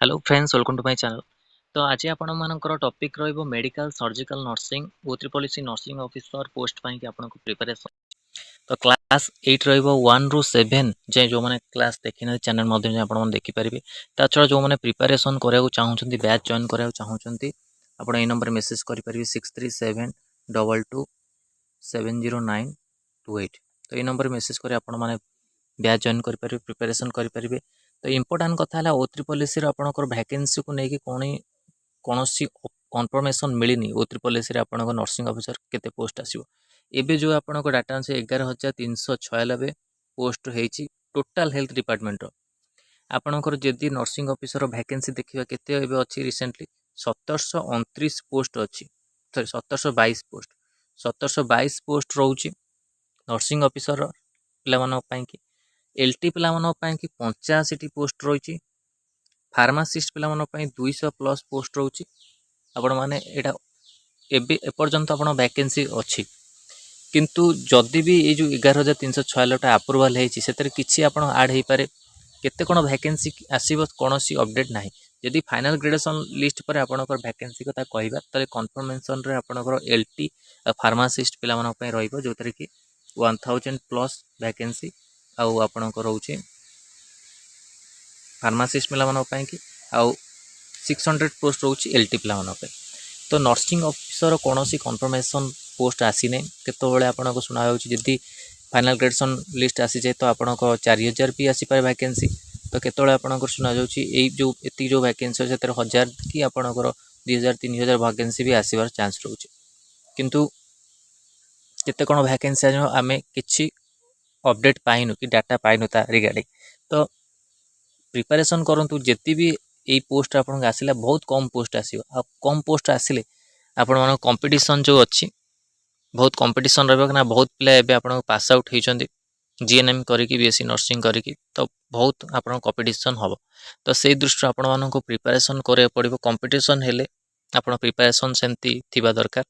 Hello friends, welcome to my channel. तो आज आपण मानकर टॉपिक रहिबो मेडिकल सर्जिकल नर्सिंग ओ3 नर्सिंग ऑफिसर पोस्ट पाई कि आपनको प्रिपरेशन। तो क्लास 8 रहिबो 1 रु 7 जे जो माने क्लास देखिना चैनल मध्ये जे आपण देखि परिबे। ता छडा जो माने प्रिपरेशन करिया चाहउछंती बैच जॉइन करिया चाहउछंती आपण ए नंबर मेसेज करि परिबे 6372270928। तो ए नंबर मेसेज करि आपण माने बैच जॉइन करि परिबे, प्रिपरेशन करि परिबे। तो इम्पोर्टाट कथा है O3 आपंकर वैकेंसी को लेकिन कौन कन्फर्मेशन मिलनी O3 आपंकर नर्सिंग ऑफिसर केते पोस्ट आसो। एबे जो आपंकर डाटा अच्छे 11,396 पोस्ट होती टोटाल हेल्थ डिपार्टमेंट आपंकर जदि नर्सिंग ऑफिसर वैकेंसी देखा केते अच्छी रिसेंटली 1729 पोस्ट अच्छी, सॉरी 1722 पोस्ट 1722 पोस्ट रोचे नर्सिंग ऑफिसर पे। एलटी पिला 85 पोस्ट रही, फार्मासीस्ट पिला 200 प्लस पोस्ट रोचे। आपण मैंने यहाँ एपर्यंत आप वैकेंसी अच्छी किंतु जदि भी ये जो 11,396 अप्रूवाल होती से किसी आप आड हो पारे केते कौन वैकेंसी आसो कौन सी अपडेट ना। जदि फाइनल ग्रेडेशन लिस्ट पर आपंकर वैकेंसी कथा कहवा तो कन्फर्मेशन आपंकर एलटी फार्मासीस्ट पिला जो थे कि 1000 प्लस वैकेंसी आउ आपंकर रोचे फार्मासीस्ट पिला कि आउ 600 पोस्ट रोचे एलटी पिला। तो नर्सिंग ऑफिसर कौन सी कन्फर्मेशन पोस्ट आसी ना केतबेले आपको शुणा जदि फाइनल ग्रेडेशन लिस्ट आसी जाए तो आपंक 4000 भी आसीपे वैकेंसी। तो केतबेले आपंकर शुणा जो एति जो वैकेंसी अच्छे 1000 कि आपंकर 2000-3000 वैकेंसी भी आसबार चान्स रोचे किंतु केते कौन वैकेंसी आम कि अपडेट पाइनु कि डाटा पाइनु ता रिगार्डिंग। तो प्रिपरेशन करंतु जेती भी यही पोस्ट आपन आसिला बहुत कम पोस्ट आसियो। आ कम पोस्ट आसिले आपण मन कंपटीशन जो अच्छी बहुत कंपटीशन रहबो ना। बहुत पिला एबे आपण पास आउट होइचंदी जीएनएम करिकि बीएससी नर्सिंग करिकि, तो बहुत आपण कंपटीशन हबो। तो से दृष्टि आपण मन को प्रिपरेशन करे पड़िबो। कंपटीशन हेले आपण प्रिपरेशन सेंती थिबा दरकार।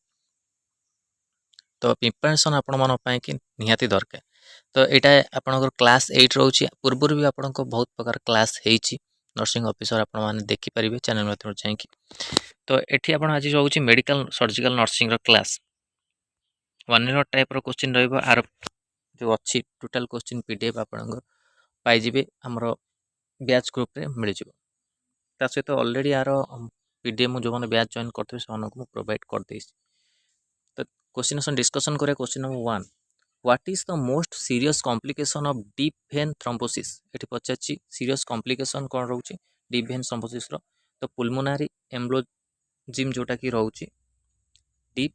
तो प्रिपरेशन आपण मन पय कि निहाती दरकार। तो यहाँ आपंकर क्लास 8 रोचे पूर्व भी आपको बहुत प्रकार क्लास होती नर्सिंग ऑफिसर आपण मैंने देखिपारे चैनल माध्यम चाहिए। तो ये आप आज रोचे medical surgical nursing class 1 year type question रही जो अच्छी टोटाल क्वेश्चन पीडीएफ आपंकर पाइबे आमर बैच ग्रुप रे मिल जाए। सहित ऑलरेडी यार पीडीएफ मुझे जो मैंने बैच जॉइन करते से प्रोवाइड कर दे। तो क्वेश्चन डिस्कसन करें। Question number 1, what is the most serious complication of deep vein thrombosis. ये पचार सीरियस कॉम्प्लिकेशन कौन रोचे डीप वेन थ्रोम्बोसिस। तो पुल्मोनारी एम्ब्लोजिम जोटा कि रोचे deep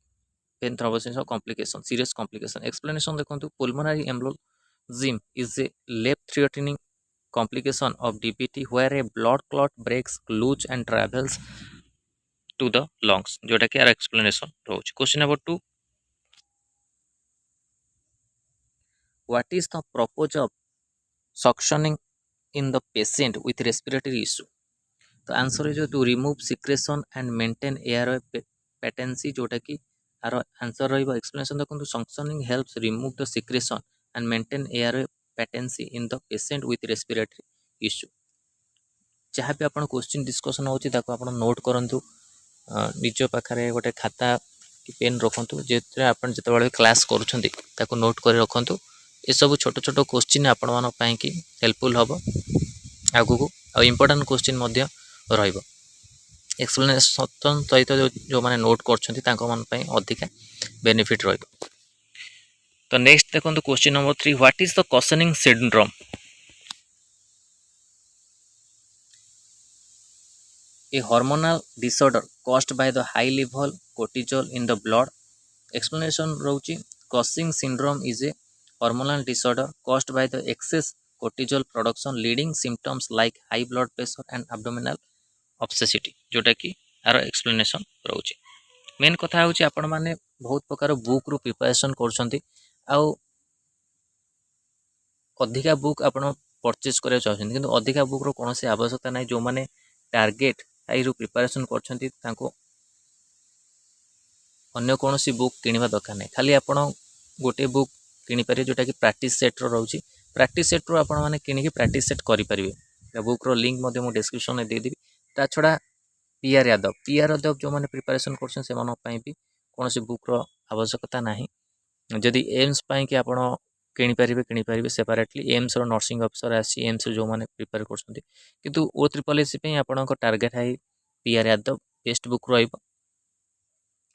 vein thrombosis complication serious complication. Explanation देखो, pulmonary embolism is a life threatening complication of DVT where a blood clot breaks loose and travels to the lungs, जोटा कि यार एक्सप्लेनेशन रोचे। Question number 2, what is the purpose of suctioning in the patient with respiratory issue। तो answer है जो to remove secretion and maintain air patency, जोटा कि यार आंसर रही। एक्सप्लेनेशन देखो, suctioning helps remove the secretion and maintain air patency in the patient with respiratory issue. जहाँ भी आप क्वेश्चन डिस्कसन होती नोट करूँ निज पाखे गोटे खाता कि पेन रखु जो आप जिते क्लास कर नोट कर रखु। ये सब छोट छोट क्वेश्चन आपण मन कि हेल्पफुल हम आगू आ इम्पोर्टाट क्वेश्चन एक्सप्लेनेशन सहित जो मैंने नोट कर अधिका बेनिफिट रही। तो नेक्स्ट देखो question number 3, what is the Cushing syndrome. A hormonal disorder caused by the high level cortisol in the blood। Explanation रोची, Cushing syndrome is a hormonal disorder caused by the excess cortisol production leading symptoms like high blood pressure and abdominal obesity, जोटा कि यार explanation रोची। Main कथा होची आपण माने बहुत प्रकार book रु प्रिपरेशन करछंती आउ अधिका बुक आपण परचेज करिया चाहछंती किंतु अधिका बुक रो कोनोसी आवश्यकता नै। जो माने टार्गेट आईरु प्रिपरेशन करछंती तांको अन्य कौन सी बुक किणवा दरकार नहीं। खाली आपण गोटे बुक किनीपारे जोटा कि प्रैक्टिस सेट रोचे। प्रैक्टिस सेट रू आपण मैंने किणिकी प्रैक्टिस सेट करेंगे। बुक रो लिंक मु डिस्क्रिप्शन में देदेवी, ता छड़ा पी आर यादव जो मैंने प्रिपरेशन करछन से मन पई भी कोनोसी बुक रो आवश्यकता नाही। जदि एम्स पई कि आपण किनी पारिबे सेपरेटली एम्स रो नर्सिंग ऑफिसर आसी एम्स जो मैंने प्रिपेयर करछन्ती किंतु ओ ट्रिपल एस पई आपणको target high P R Yadav best book रहइबो।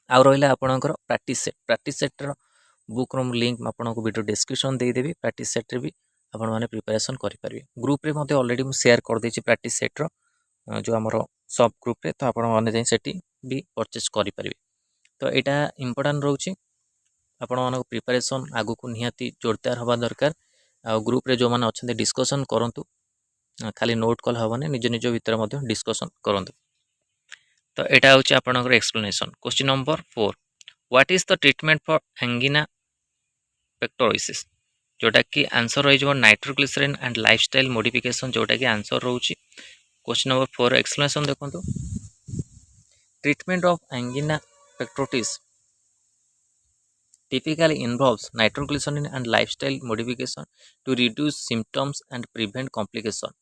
आ रहिला आपणकर प्रैक्टिस सेट रो बुक रो लिंक आपनको वीडियो डिस्क्रिप्शन दे देबी। प्रैक्टिस सेट रे भी आपण माने प्रिपरेशन करि परिबे। ग्रुप रे मते ऑलरेडी मु शेयर कर देछि प्रैक्टिस सेट रो जो हमरो सब ग्रुप रे, तो आपण माने जाई सेठी भी परचेस करि परिबे। तो एटा इंपोर्टेंट रहउछि आपण मानको प्रिपरेशन आगु को निहाती जोरदार हवा दरकार। आ ग्रुप रे जो माने अछन्ते डिस्कशन करंतु, खाली नोट कल हबने निज निज भीतर मते डिस्कशन करंतु। तो एटा होछि आपणकर explanation. Question number 4, what is the treatment for angina pectoris, जोटा कि आंसर रही नाइट्रोग्लिसरीन एंड लाइफस्टाइल मॉडिफिकेशन, जोटा कि आंसर रोचे। क्वेश्चन नंबर 4 एक्सप्लेनेशन देखो। Treatment of angina pectoris typically involves nitroglycerin and lifestyle modification to reduce symptoms and prevent complication,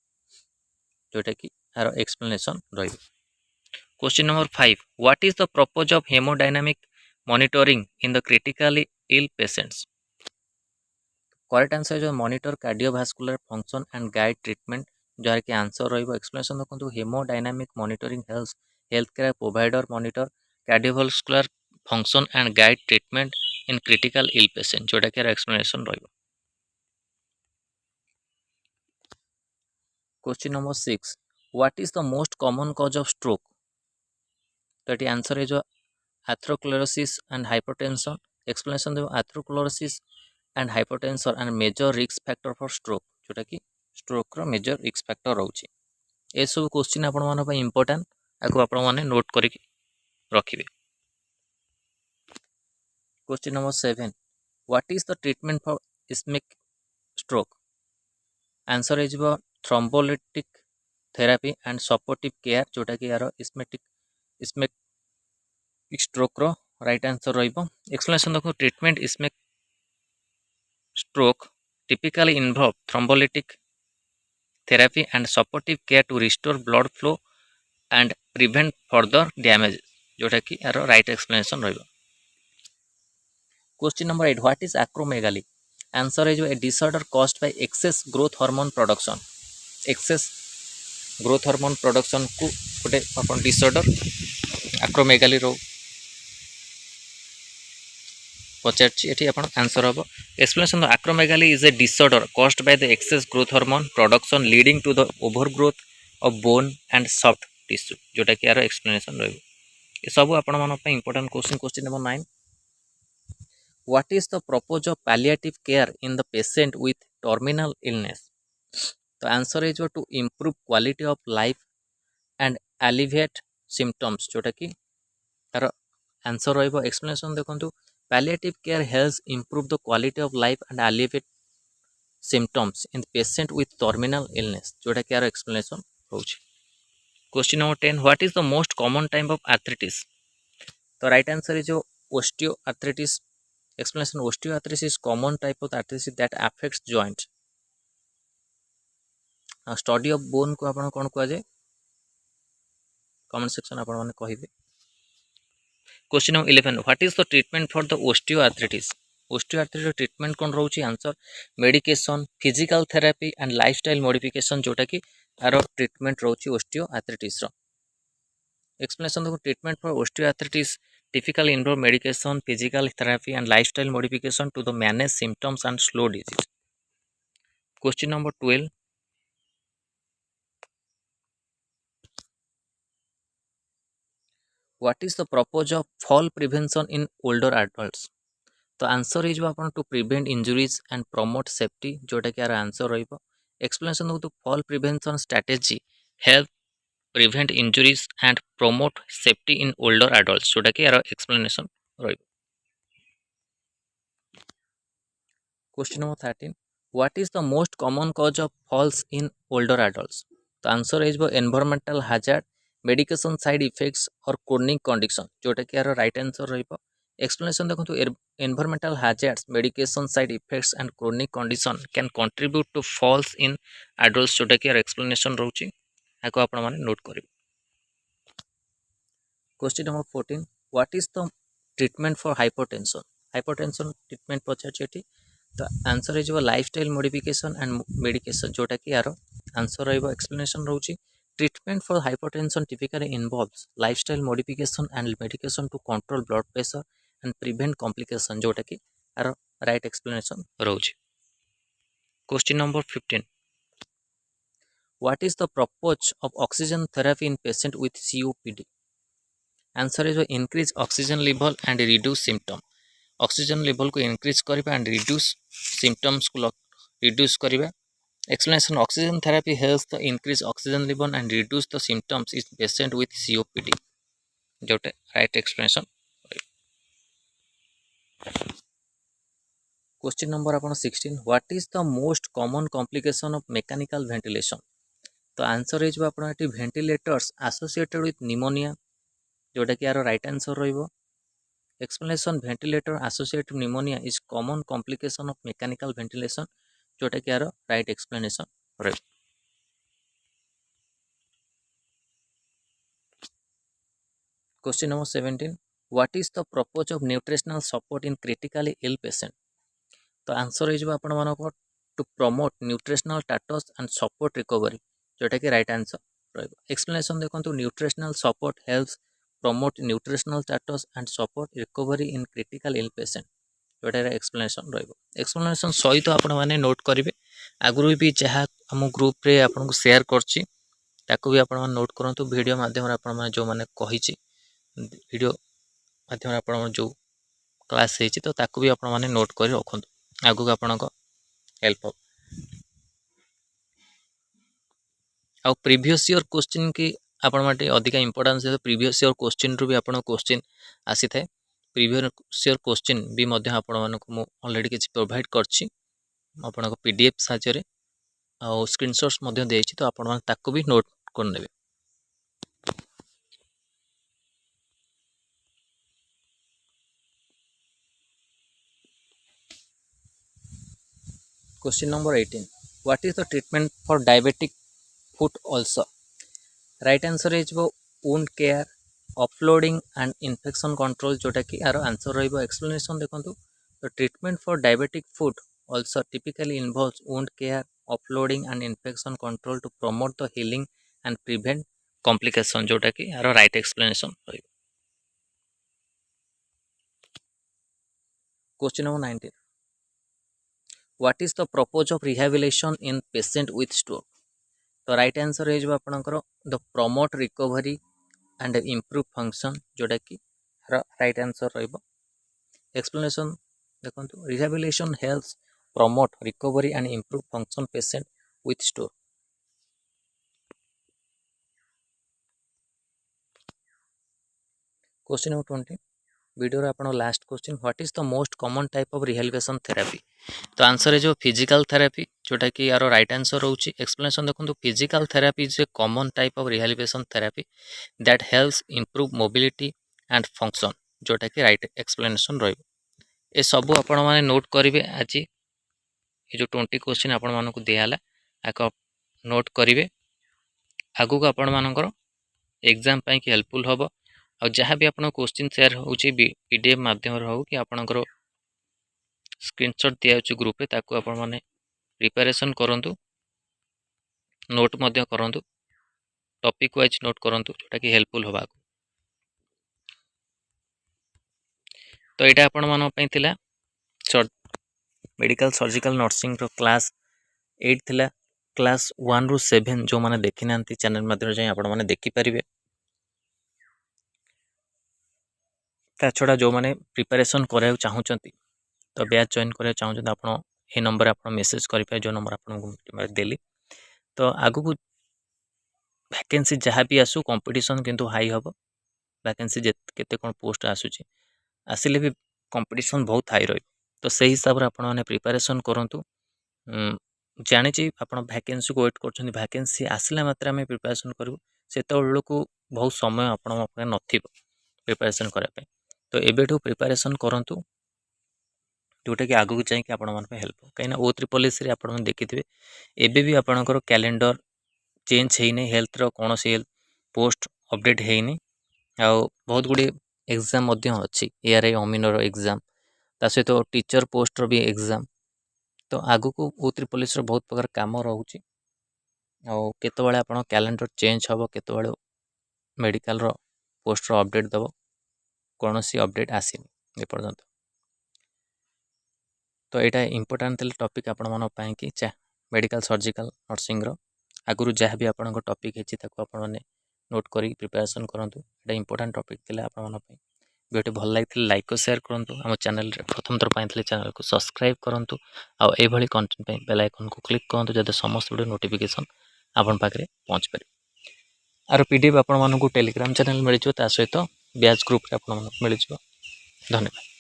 जोटा कि यार एक्सप्लेनेशन रही। Question number 5, what is the purpose of haemodynamic monitoring in the critically ill patients. Correct answer जो monitor cardiovascular function and guide treatment, जार कि answer रहिबो। Explanation देखो, haemodynamic monitoring helps health care provider monitor cardiovascular function and guide treatment in critical ill patient, जोटा कि explanation रहिबो। Question number 6, what is the most common cause of stroke, तो ये answer है जो एथेरोस्क्लेरोसिस एंड हाइपरटेंशन। एक्सप्लेनेशन देखो, atherosclerosis and hypertension and major risk factor for stroke, जोटा कि स्ट्रोक रो मेजर रिस्क फैक्टर रोचे। ए सब क्वेश्चन आपण माने पई इंपोर्टेंट, आको आपण माने नोट करके रखिबे। Question number 7, what is the treatment for ischaemic stroke, answer है जो thrombolytic therapy and supportive care, जोटा कि यार इस्मिक स्ट्रोक रो राइट आंसर रहिबो। एक्सप्लेनेशन देखो, treatment ischaemic stroke typically involve thrombolytic therapy and supportive care to restore blood flow and prevent further damage, जोटा कि यार राइट एक्सप्लेनेशन रहिबो। Question number 8, what is acromegaly, answer है जो a disorder caused by excess growth hormone production. Excess growth hormone production को गोटे अपन disorder acromegaly रो पचारछि, एठी आपण आंसर हबो। Explanation, acromegaly is a disorder caused by the excess growth hormone production leading to the overgrowth of bone and soft tissue, जोटा कि यार explanation रहइबो। ए सब आपण मन पे important question. Question number 9, what is the purpose of palliative care in the patient with terminal illness, तो answer is to improve quality of life and alleviate symptoms, जोटा कि यार आंसर रहिबो। एक्सप्लेनेशन देखंतु, palliative care helps improve the quality of life and alleviate symptoms in the patient with terminal illness, जोटा कि यार explanation होछि। Question number 10, what is the most common type of arthritis, तो right answer is osteoarthritis। Explanation, osteoarthritis is common type of arthritis that affects joint। Study of bone को आपण कोन कहै जाय, comment section आपण माने कहिबे। Question number 11, what is the treatment for the osteoarthritis, osteoarthritis treatment कौन रोचे, answer medication physical therapy and lifestyle modification, जोटा कि यार ट्रीटमेंट रोचे osteoarthritis रो। एक्सप्लेनेशन देखो, treatment for osteoarthritis typically involve medication physical therapy and lifestyle modification to the manage symptoms and slow disease। Question number 12, what is the purpose of fall prevention in older adults, तो answer हो to prevent injuries and promote safety, जोटा कि यार answer रहिबो। Explanation देखो, fall prevention strategy help prevent injuries and promote safety in older adults, जोटा कि यार एक्सप्लेनेशन रहिबो। Question number 13, what is the most common cause of falls in older adults, तो आंसर हो environmental hazard medication side effects और chronic condition, जोटा कि यार राइट आंसर रहिबो। एक्सप्लेनेशन देखो, environmental hazards medication side effects and chronic condition can contribute to falls in adults, जोटा कि यार एक्सप्लेनेशन रोची, आको आपण माने नोट करिवे। Question number 14 what is the treatment for hypertension treatment पचार तो आंसर हो लाइफस्टाइल मॉडिफिकेशन एंड मेडिकेशन जोटा कि यार आंसर एक्सप्लेनेशन रोचे treatment for hypertension typically involves lifestyle modification and medication to control blood pressure and prevent complication जोटा कि यार राइट एक्सप्लेनेशन रोचे। Question number 15 what is the purpose of oxygen therapy in patient with COPD answer is increase oxygen level and reduce symptom oxygen level को increase करबा and reduce symptoms को reduce करबा explanation oxygen therapy helps the increase oxygen level and reduce the symptoms in patient with COPD जोटे right explanation. Question number अपन 16 what is the most common complication of mechanical ventilation तो answer हो आप ventilators associated with pneumonia जोटा कि यार right answer रहिबो explanation ventilator associated pneumonia is common complication of mechanical ventilation जोटा कि यार राइट एक्सप्लेनेशन रहिबो। Question number 17 what is the purpose of nutritional support in critically ill patient तो answer हो आपण मानको to promote nutritional status and support recovery जोटा कि राइट आंसर रहिबो एक्सप्लेनेशन देखो nutritional support helps promote nutritional status and support recovery in critical ill patient जोटा explanation रहिबो एक्सप्लेनेशन सहित आपण माने नोट करिवे आगुरु भी जहाँ आम ग्रुप रे आपन को शेयर करछि ताकू भी आपण नोट करंतु वीडियो माध्यम आपण माने जो माने कहिछि वीडियो माध्यम आपण जो क्लास हेछि तो ताकू भी आपण माने नोट करि रखंतु आगु आपण को हेल्प हो आ प्रीवियस ईयर क्वेश्चन की आपण माटे अधिका इंपोर्टेंस है प्रीवियस ईयर क्वेश्चन रु भी आपण क्वेश्चन आसी थाए प्रीवियस ईयर क्वेश्चन भी मध्य आपण मानको मु ऑलरेडी किछि प्रोवाइड करछि आपण को PDF साहाय्य आ स्क्रीनशॉट्स मध्य देछि तो आपण मान ताकू भी नोट कर नेबे। Question number 18 what is the treatment for diabetic foot ulcer right answer is wound care offloading and infection control जोटा कि यार आंसर रहिबो एक्सप्लेनेशन देखंतु the treatment for diabetic foot ulcer typically involves wound care offloading and infection control to promote the healing and prevent complication जोटा कि यार right explanation रहिबो। Question number 19 what is the purpose of rehabilitation in patient with stroke तो right answer हो आपणकर the promote recovery and improve function जोटा कि right answer रहिबो एक्सप्लेनेशन देखो rehabilitation helps promote recovery and improve function patient with stroke. Question number 20 video रे आपण last question what is the most common type of rehabilitation therapy तो answer है जो physical therapy जोटा कि यार राइट आंसर रोची एक्सप्लेनेशन देखो physical therapy is a common type of rehabilitation therapy that helps improve mobility and function जोटा कि right explanation रहिबो ए सब आपण माने नोट करिवे आज ये जो 20 क्वेश्चन आपण मानको दियाला आको नोट करिवे आगु को आपण मानकर एग्जाम पई कि हेल्पफुल होबो और जहाँ भी आपन क्वेश्चन शेयर होची PDF माध्यम हो कि आपनकर स्क्रीनशॉट दिया होची ग्रुप रे ताकू आपण माने प्रिपरेशन करंतु नोट मध्य करंतु टॉपिक वाइज नोट करंतु जोटा कि हेल्पफुल होबा तो एटा आपण मानो पई थिला मेडिकल सर्जिकल नर्सिंग रो क्लास 8 थिला क्लास 1 रु 7 जो माने देखि नांती चैनल माध्यम जाई आपण माने देखि परिबे ता छड़ा जो माने प्रिपरेशन करे चाहूचंती तो बैच जॉइन करे चाहूचंती आपण ए नंबर आपण मेसेज करि पाए जो नंबर आपण देली तो आगु को वैकेंसी जहाँ भी आसू कंपटीशन किंतु हाई हम वैकेंसी केते कोन पोस्ट आसुची आसिले भी कंपटीशन बहुत हाई रही तो सही हिसाब से आपण माने प्रिपरेशन करंतु जानी आप वैकेंसी को वेट कर वैकेंसी आसला मात्रा आम प्रिपरेशन करूँ से को बहुत समय आप प्रिपरेशन करने तो एबेठू प्रिपरेशन करंतु जोटा कि आगू जाकि आपण हेल्प हो कहीं O3 रे आपण देखिथे एबे भी आपणकर कैलेंडर चेंज है नहीं हेल्थ रो कौन सी हेल्थ पोस्ट अपडेट है नहीं ଆଉ ବହୁତ ଗୁଡ଼ିଏ ଏକ୍ଜାମ୍ ମଧ୍ୟ ଅଛି, ARI ଅମିନର ଏକ୍ଜାମ୍, ତା ସହିତ ଟିଚର୍ ପୋଷ୍ଟର ବି ଏକ୍ଜାମ୍। ତ ଆଗକୁ O3 ପୋଲିସର ବହୁତ ପ୍ରକାର କାମ ରହୁଛି। ଆଉ କେତେବେଳେ ଆପଣ କ୍ୟାଲେଣ୍ଡର ଚେଞ୍ଜ ହେବ, କେତେବେଳେ ମେଡ଼ିକାଲର ପୋଷ୍ଟର ଅପଡ଼େଟ୍ ଦେବ, କୌଣସି ଅପଡ଼େଟ୍ ଆସିନି ଏପର୍ଯ୍ୟନ୍ତ। ତ ଏଇଟା ଇମ୍ପୋର୍ଟାଣ୍ଟ ଥିଲା ଟପିକ୍ ଆପଣମାନଙ୍କ ପାଇଁ କି ମେଡ଼ିକାଲ ସର୍ଜିକାଲ ନର୍ସିଂର ଆଗରୁ ଯାହା ବି ଆପଣଙ୍କ ଟପିକ୍ ହେଇଛି ତାକୁ ଆପଣମାନେ ନୋଟ୍ କରିକି ପ୍ରିପାରେସନ୍ କରନ୍ତୁ। ଏଇଟା ଇମ୍ପୋର୍ଟାଣ୍ଟ ଟପିକ୍ ଥିଲା ଆପଣମାନଙ୍କ ପାଇଁ। ଭିଡ଼ିଓଟି ଭଲ ଲାଗିଥିଲେ ଲାଇକ୍ ଓ ସେୟାର କରନ୍ତୁ। ଆମ ଚ୍ୟାନେଲରେ ପ୍ରଥମ ଥର ପାଇଁ ଥିଲେ ଚ୍ୟାନେଲକୁ ସବସ୍କ୍ରାଇବ୍ କରନ୍ତୁ। ଆଉ ଏଇଭଳି କଣ୍ଟେଣ୍ଟ ପାଇଁ ବେଲ୍ ଆଇକନ୍କୁ କ୍ଲିକ୍ କରନ୍ତୁ, ଯାতে ସମସ୍ତ ଭିଡ଼ିଓ ନୋଟିଫିକେସନ୍ ଆପଣ ପାଖରେ ପହଞ୍ଚିପାରିବ। ଆର PDF ଆପଣମାନଙ୍କୁ ଟେଲିଗ୍ରାମ ଚ୍ୟାନେଲ ମିଳିଯିବ, ତା ସହିତ ବ୍ୟାଚ୍ ଗ୍ରୁପ୍ରେ ଆପଣମାନଙ୍କୁ ମିଳିଯିବ। ଧନ୍ୟବାଦ।